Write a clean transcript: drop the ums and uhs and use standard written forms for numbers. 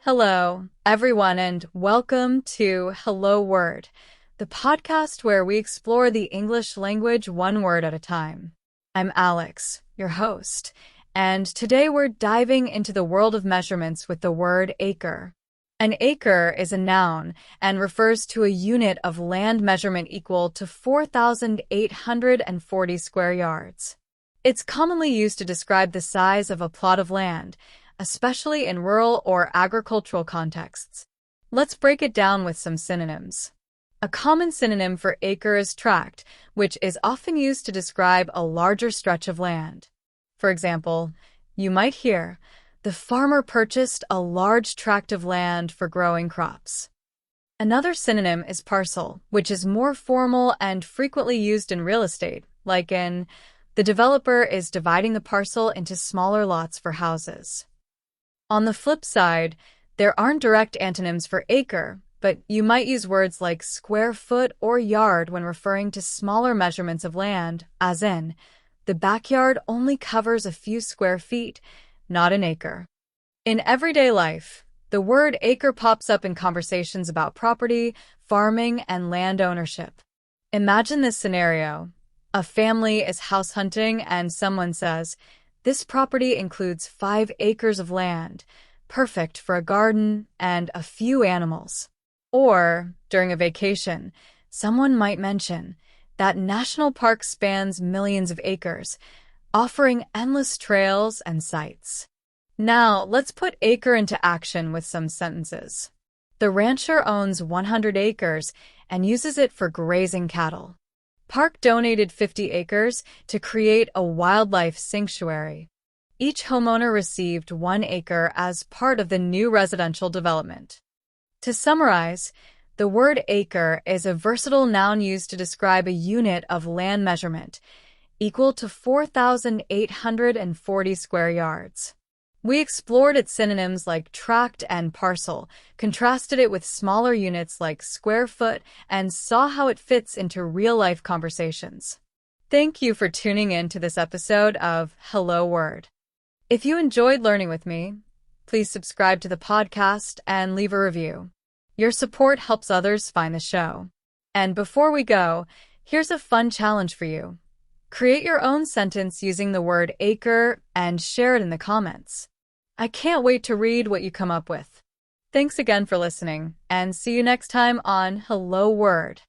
Hello, everyone, and welcome to Hello Word, the podcast where we explore the English language one word at a time. I'm Alex, your host, and today we're diving into the world of measurements with the word acre. An acre is a noun and refers to a unit of land measurement equal to 4,840 square yards. It's commonly used to describe the size of a plot of land, especially in rural or agricultural contexts. Let's break it down with some synonyms. A common synonym for acre is tract, which is often used to describe a larger stretch of land. For example, you might hear, "The farmer purchased a large tract of land for growing crops." Another synonym is parcel, which is more formal and frequently used in real estate, like in, "The developer is dividing the parcel into smaller lots for houses." On the flip side, there aren't direct antonyms for acre, but you might use words like square foot or yard when referring to smaller measurements of land, as in, "The backyard only covers a few square feet, not an acre." In everyday life, the word acre pops up in conversations about property, farming, and land ownership. Imagine this scenario. A family is house hunting and someone says, "This property includes 5 acres of land, perfect for a garden and a few animals." Or, during a vacation, someone might mention, "That national park spans millions of acres, offering endless trails and sights." Now, let's put acre into action with some sentences. The rancher owns 100 acres and uses it for grazing cattle. Park donated 50 acres to create a wildlife sanctuary. Each homeowner received 1 acre as part of the new residential development. To summarize, the word acre is a versatile noun used to describe a unit of land measurement equal to 4,840 square yards. We explored its synonyms like tract and parcel, contrasted it with smaller units like square foot, and saw how it fits into real-life conversations. Thank you for tuning in to this episode of Hello Word. If you enjoyed learning with me, please subscribe to the podcast and leave a review. Your support helps others find the show. And before we go, here's a fun challenge for you. Create your own sentence using the word acre and share it in the comments. I can't wait to read what you come up with. Thanks again for listening, and see you next time on Hello Word.